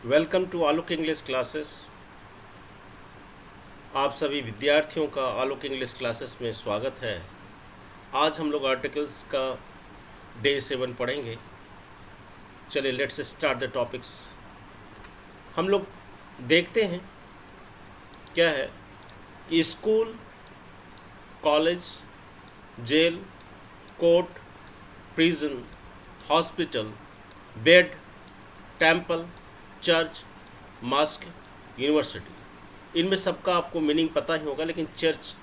Welcome to Alok English classes. आप सभी विद्यार्थियों का आलोक इंग्लिश क्लासेस में स्वागत है। आज हम लोग आर्टिकल्स का डे 7 पढ़ेंगे। चलिए लेट्स स्टार्ट द टॉपिक्स। हम लोग देखते हैं क्या है कि school, college, jail, court, prison, hospital, bed, temple, church, mask, university, इनमें सबका आपको मीनिंग पता ही होगा। लेकिन चर्च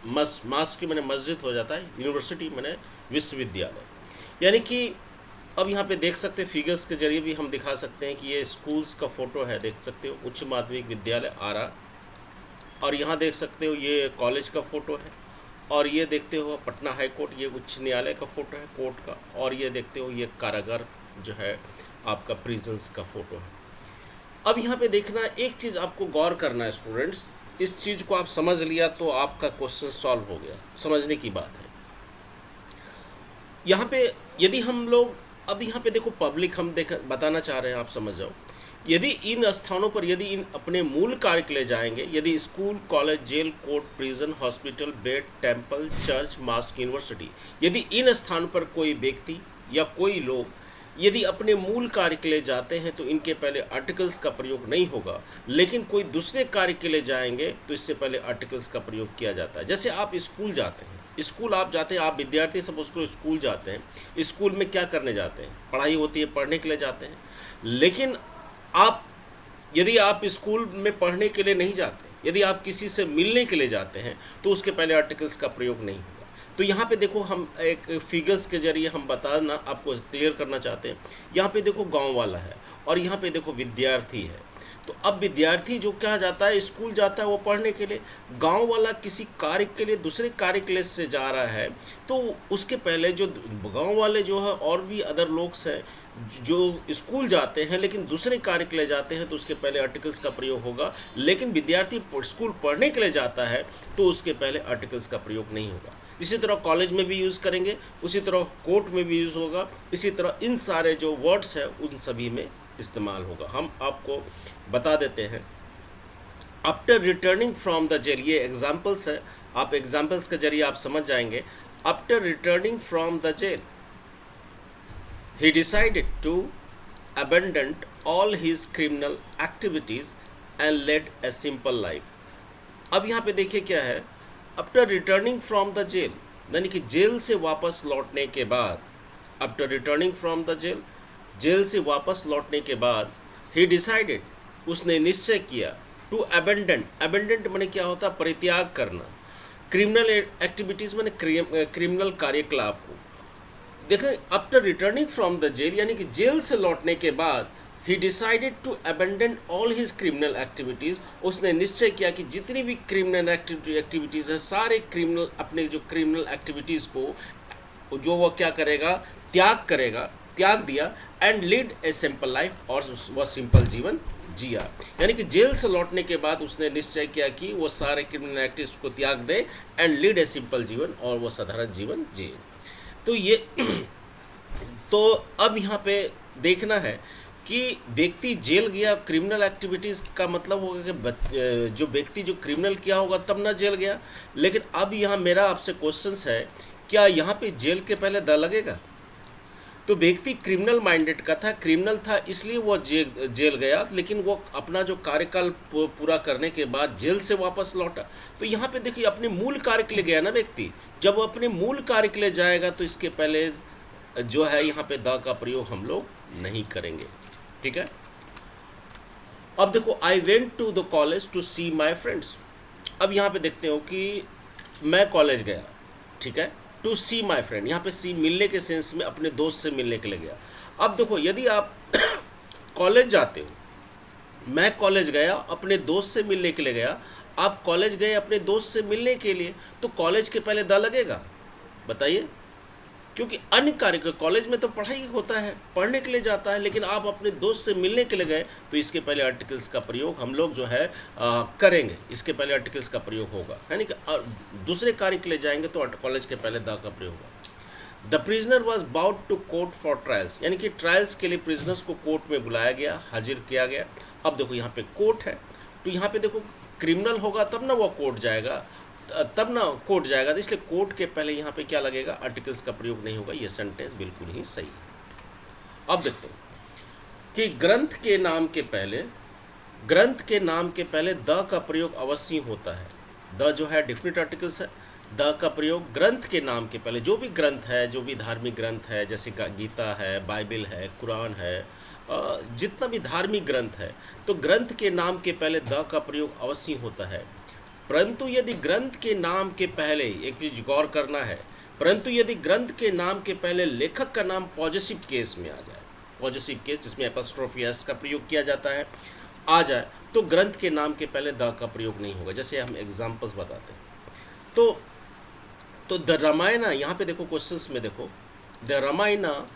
मास्क मैंने मस्जिद हो जाता है, यूनिवर्सिटी मैंने विश्वविद्यालय। यानी कि अब यहाँ पे देख सकते हैं, फिगर्स के जरिए भी हम दिखा सकते हैं कि ये स्कूल्स का फ़ोटो है। देख सकते हो उच्च माध्यमिक विद्यालय आरा, और यहाँ देख सकते हो ये कॉलेज का फ़ोटो है, और ये देखते हो पटना हाई कोर्ट, ये उच्च न्यायालय का फ़ोटो है कोर्ट का, और ये देखते हो ये कारागार जो है आपका प्रिजन्स का फ़ोटो है। अब यहाँ पे देखना, एक चीज़ आपको गौर करना है स्टूडेंट्स, इस चीज़ को आप समझ लिया तो आपका क्वेश्चन सॉल्व हो गया। समझने की बात है यहाँ पे। यदि हम लोग अब यहाँ पे देखो, पब्लिक हम बताना चाह रहे हैं, आप समझ जाओ। यदि इन स्थानों पर यदि इन अपने मूल कार्य के लिए जाएंगे, यदि school, college, jail, court, prison, hospital, bed, temple, church, mask, university, यदि इन स्थानों पर कोई व्यक्ति या कोई लोग यदि अपने मूल कार्य के लिए जाते हैं तो इनके पहले आर्टिकल्स का प्रयोग नहीं होगा। लेकिन कोई दूसरे कार्य के लिए जाएंगे तो इससे पहले आर्टिकल्स का प्रयोग किया जाता है। जैसे आप स्कूल जाते हैं, स्कूल आप जाते हैं, आप विद्यार्थी सब उसको स्कूल जाते हैं। स्कूल में क्या करने जाते हैं? पढ़ाई होती है, पढ़ने के लिए जाते हैं। लेकिन आप यदि आप स्कूल में पढ़ने के लिए नहीं जाते, यदि आप किसी से मिलने के लिए जाते हैं तो उसके पहले आर्टिकल्स का प्रयोग नहीं होगा। तो यहाँ पे देखो, हम एक फिगर्स के जरिए हम बताना आपको क्लियर करना चाहते हैं। यहाँ पे देखो गांव वाला है, और यहाँ पे देखो विद्यार्थी है। तो अब विद्यार्थी जो क्या जाता है, स्कूल जाता है वो पढ़ने के लिए। गांव वाला किसी कार्य के लिए दूसरे कार्य के लिए से जा रहा है, तो उसके पहले जो गांव वाले जो है और भी अदर लोग हैं जो स्कूल जाते हैं लेकिन दूसरे कार्य के लिए जाते हैं, तो उसके पहले आर्टिकल्स का प्रयोग होगा। लेकिन विद्यार्थी स्कूल पढ़ने के लिए जाता है तो उसके पहले आर्टिकल्स का प्रयोग नहीं होगा। इसी तरह कॉलेज में भी यूज़ करेंगे, उसी तरह कोर्ट में भी यूज़ होगा, इसी तरह इन सारे जो वर्ड्स हैं उन सभी में इस्तेमाल होगा। हम आपको बता देते हैं। After returning from the jail, ये एग्जाम्पल्स है, आप एग्जाम्पल्स के जरिए आप समझ जाएंगे। After returning from the jail he decided to abandon all his criminal activities and led a simple life। अब यहाँ पे देखिए क्या है, after returning from the jail, यानी कि जेल से वापस लौटने के बाद, after returning from the jail, jail से वापस लौटने के बाद, ही डिसाइडेड, उसने निश्चय किया, टू अबेंडन, अबेंडेंट मैंने क्या होता है? परित्याग करना। क्रिमिनल एक्टिविटीज़ मैंने क्रिमिनल कार्यकलाप को। देखें, after returning from the jail, यानी कि जेल से लौटने के बाद, he decided to abandon all his criminal activities, उसने निश्चय किया कि जितनी भी क्रिमिनल एक्टिविटीज़ है, सारे क्रिमिनल, अपने जो क्रिमिनल एक्टिविटीज़ को जो वो क्या करेगा? त्याग करेगा, त्याग दिया। And lead a simple life, और वह सिंपल जीवन जिया। यानी कि जेल से लौटने के बाद उसने निश्चय किया कि वो सारे क्रिमिनल एक्टिविटीज़ को त्याग दे एंड लीड ए सिंपल जीवन, और वह साधारण जीवन जिए। तो ये तो अब यहाँ पे देखना है कि व्यक्ति जेल गया, क्रिमिनल एक्टिविटीज़ का मतलब होगा कि जो व्यक्ति जो क्रिमिनल किया होगा तब ना जेल गया। लेकिन अब यहाँ मेरा आपसे क्वेश्चंस है, क्या यहाँ पे जेल के पहले द लगेगा? तो व्यक्ति क्रिमिनल माइंडेड का था, क्रिमिनल था, इसलिए वो जेल गया, लेकिन वो अपना जो कार्यकाल पूरा करने के बाद जेल से वापस लौटा। तो यहाँ पे देखिए, अपने मूल कार्य के लिए गया ना व्यक्ति, जब वो अपने मूल कार्य के लिए जाएगा तो इसके पहले जो है यहाँ पे द का प्रयोग हम लोग नहीं करेंगे। ठीक है। अब देखो, I went to the college to see my friends. अब यहाँ पे देखते हो कि मैं कॉलेज गया, ठीक है, टू सी माई फ्रेंड, यहाँ पे सी मिलने के सेंस में अपने दोस्त से मिलने के लिए गया। अब देखो, यदि आप कॉलेज जाते हो, मैं कॉलेज गया अपने दोस्त से मिलने के लिए गया, आप कॉलेज गए अपने दोस्त से मिलने के लिए, तो कॉलेज के पहले द लगेगा? बताइए। क्योंकि अन्य कार्य, कॉलेज में तो पढ़ाई होता है, पढ़ने के लिए जाता है, लेकिन आप अपने दोस्त से मिलने के लिए गए तो इसके पहले आर्टिकल्स का प्रयोग हम लोग जो है करेंगे। इसके पहले आर्टिकल्स का प्रयोग होगा, यानी कि दूसरे कार्य के लिए जाएंगे तो कॉलेज के पहले द का प्रयोग होगा। The prisoner was brought to court for trials, यानी कि ट्रायल्स के लिए प्रिजनर्स को कोर्ट में बुलाया गया, हाजिर किया गया। अब देखो यहाँ पे कोर्ट है, तो यहाँ पे देखो क्रिमिनल होगा तब ना वो कोर्ट जाएगा, तब ना कोर्ट जाएगा, तो इसलिए कोर्ट के पहले यहाँ पे क्या लगेगा, आर्टिकल्स का प्रयोग नहीं होगा। ये सेंटेंस बिल्कुल ही सही है। अब देखते हो कि ग्रंथ के नाम के पहले द का प्रयोग अवश्य होता है। द जो है डेफिनेट आर्टिकल्स है, द का प्रयोग ग्रंथ के नाम के पहले, जो भी ग्रंथ है, जो भी धार्मिक ग्रंथ है, जैसे गीता है, बाइबल है, कुरान है, जितना भी धार्मिक ग्रंथ है, तो ग्रंथ के नाम के पहले द का प्रयोग अवश्य होता है। परंतु यदि ग्रंथ के नाम के पहले, एक चीज गौर करना है, परंतु यदि ग्रंथ के नाम के पहले लेखक का नाम पॉजिटिव केस में आ जाए, पॉजिटिव केस जिसमें एपोस्ट्रोफी एस का प्रयोग किया जाता है, आ जाए, तो ग्रंथ के नाम के पहले द का प्रयोग नहीं होगा। जैसे हम एग्जाम्पल्स बताते हैं, तो द रामायणा, यहाँ पे देखो क्वेश्चंस में देखो, the Ramayana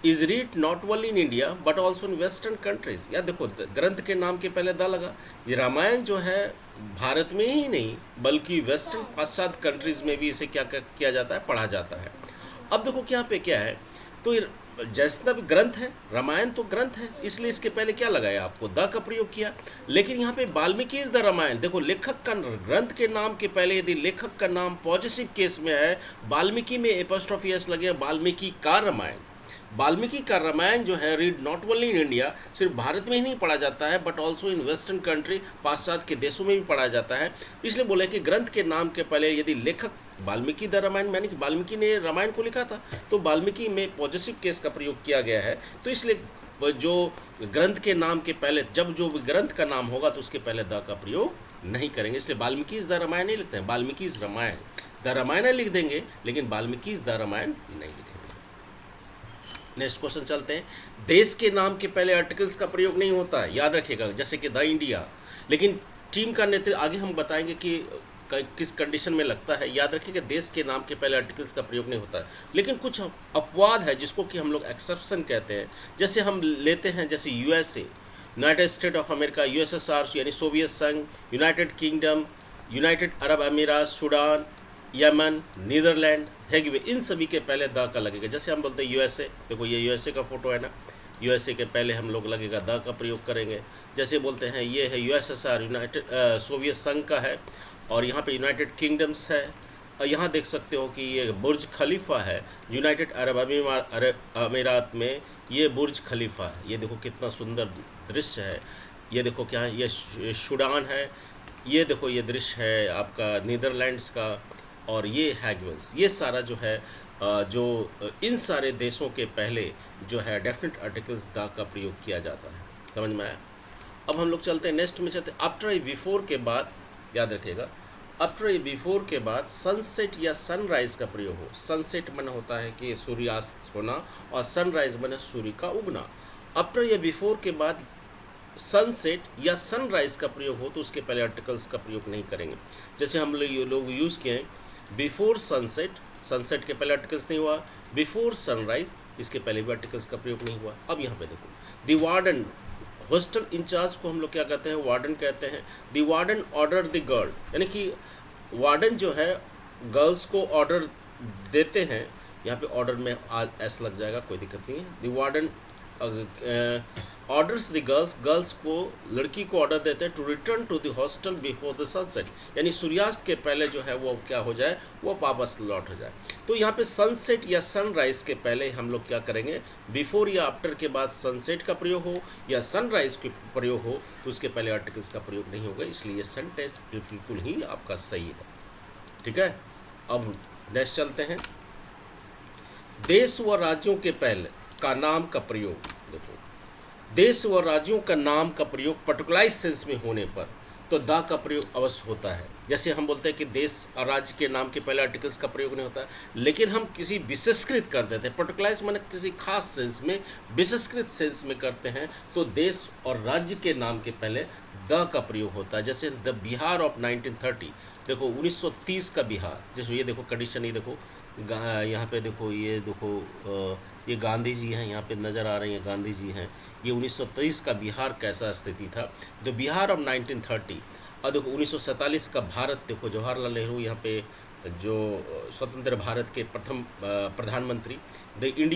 is read not only in India but also in western countries. या देखो ग्रंथ के नाम के पहले द लगा, ये रामायण जो है भारत में ही नहीं बल्कि वेस्टर्न पाश्चात्य कंट्रीज में भी इसे क्या किया जाता है, पढ़ा जाता है। अब देखो कि यहाँ पे क्या है, तो ये जैसा भी ग्रंथ है, रामायण तो ग्रंथ है, इसलिए इसके पहले क्या लगाया, आपको द का प्रयोग किया। लेकिन यहाँ पे वाल्मीकि इज द रामायण, देखो लेखक का, ग्रंथ के नाम के पहले यदि लेखक का नाम पॉजिटिव केस में है, वाल्मीकि में एपोस्ट्रोफी एस लगे, वाल्मीकि का रामायण, वाल्मीकि का रामायण जो है read not only in India, सिर्फ भारत में ही नहीं पढ़ा जाता है but also in western country, पाश्चात्य के देशों में भी पढ़ा जाता है। इसलिए बोले कि ग्रंथ के नाम के पहले यदि लेखक वाल्मीकि द रामायण, यानी कि वाल्मीकि ने रामायण को लिखा था, तो वाल्मीकि में पॉजिटिव केस का प्रयोग किया गया है। तो इसलिए जो ग्रंथ के नाम के पहले, जब जो ग्रंथ का नाम होगा तो उसके पहले द का प्रयोग नहीं करेंगे। इसलिए वाल्मीकि इज द रामायण नहीं लिखते हैं, वाल्मीकि इज रामायण, द रामायण लिख देंगे, लेकिन वाल्मीकि इज द रामायण नहीं लिखेंगे। नेक्स्ट क्वेश्चन चलते हैं। देश के नाम के पहले आर्टिकल्स का प्रयोग नहीं होता है, याद रखिएगा, जैसे कि द इंडिया, लेकिन टीम का नेतृत्व, आगे हम बताएंगे कि किस कंडीशन में लगता है। याद रखिएगा देश के नाम के पहले आर्टिकल्स का प्रयोग नहीं होता है, लेकिन कुछ अपवाद है जिसको कि हम लोग एक्सेप्शन कहते हैं। जैसे हम लेते हैं, जैसे USA, United state of America, USSR यानी सोवियत संघ, यूनाइटेड किंगडम, यूनाइटेड अरब अमीरात, सूडान, यमन, नीदरलैंड, हैगवे, इन सभी के पहले द का लगेगा। जैसे हम बोलते हैं यूएसए, देखो ये यूएसए का फोटो है ना, यूएसए के पहले हम लोग लगेगा द का प्रयोग करेंगे। जैसे बोलते हैं ये है यूएसएसआर, यूनाइटेड सोवियत संघ का है, और यहाँ पे यूनाइटेड किंगडम्स है, और यहाँ देख सकते हो कि ये बुर्ज खलीफा है, यूनाइटेड अरब अमीरात में ये बुर्ज खलीफा है। ये देखो कितना सुंदर दृश्य है। ये देखो क्या है, ये सूडान है, ये देखो ये दृश्य है आपका नीदरलैंड्स का, और ये हैगवेल्स। ये सारा जो है जो इन सारे देशों के पहले जो है डेफिनेट आर्टिकल्स द का प्रयोग किया जाता है। समझ में आया? अब हम लोग चलते हैं नेक्स्ट में, चलते हैं आफ्टर ए बिफोर के बाद, याद रखिएगा आफ्टर ए बिफोर के बाद सनसेट या सनराइज का प्रयोग हो। सनसेट मन होता है कि सूर्यास्त होना, और सनराइज मन सूर्य का उगना। आफ्टर या बिफोर के बाद सनसेट या सनराइज का प्रयोग हो तो उसके पहले आर्टिकल्स का प्रयोग नहीं करेंगे। जैसे हम लोग यूज़ किए हैं बिफोर सनसेट, सनसेट के पहले आर्टिकल्स नहीं हुआ, बिफोर सनराइज इसके पहले भी आर्टिकल्स का प्रयोग नहीं हुआ। अब यहाँ पे देखो, द वार्डन, हॉस्टल इंचार्ज को हम लोग क्या कहते हैं, वार्डन कहते हैं। The warden order the girl, यानी कि वार्डन जो है गर्ल्स को ऑर्डर देते हैं। यहाँ पे ऑर्डर में आज एस लग जाएगा, कोई दिक्कत नहीं है। The warden orders the girls, girls को, लड़की को ऑर्डर देते हैं to return to the hostel before the sunset, यानी सूर्यास्त के पहले जो है वो क्या हो जाए, वो वापस लौट हो जाए। तो यहाँ पे सनसेट या सनराइज के पहले हम लोग क्या करेंगे, बिफोर या आफ्टर के बाद सनसेट का प्रयोग हो या सनराइज का प्रयोग हो तो उसके पहले आर्टिकल्स का प्रयोग नहीं होगा। इसलिए ये सेंटेंस बिल्कुल ही आपका सही है। ठीक है, अब नेक्स्ट चलते हैं। देश व राज्यों के पहले का नाम का प्रयोग, देखो देश व राज्यों का नाम का प्रयोग पर्टिकुलराइज सेंस में होने पर तो द का प्रयोग अवश्य होता है। जैसे हम बोलते हैं कि देश और राज्य के नाम के पहले आर्टिकल्स का प्रयोग नहीं होता है, लेकिन हम किसी विशेषकृत कर देते हैं, पर्टिकुलराइज माने किसी खास सेंस में, विशेषकृत सेंस में करते हैं तो देश और राज्य के नाम के पहले द का प्रयोग होता है। जैसे द बिहार ऑफ 1930, देखो 1930 का बिहार, जैसे ये देखो कंडीशन, ये देखो यहाँ पे देखो, ये देखो ये गांधी जी हैं, यहाँ पे नज़र आ रही हैं गांधी जी हैं। ये 1930 का बिहार कैसा स्थिति था, द बिहार ऑफ 1930। और देखो 1947 का भारत, देखो जवाहरलाल नेहरू यहाँ पे जो स्वतंत्र भारत के प्रथम प्रधानमंत्री, द इंडिया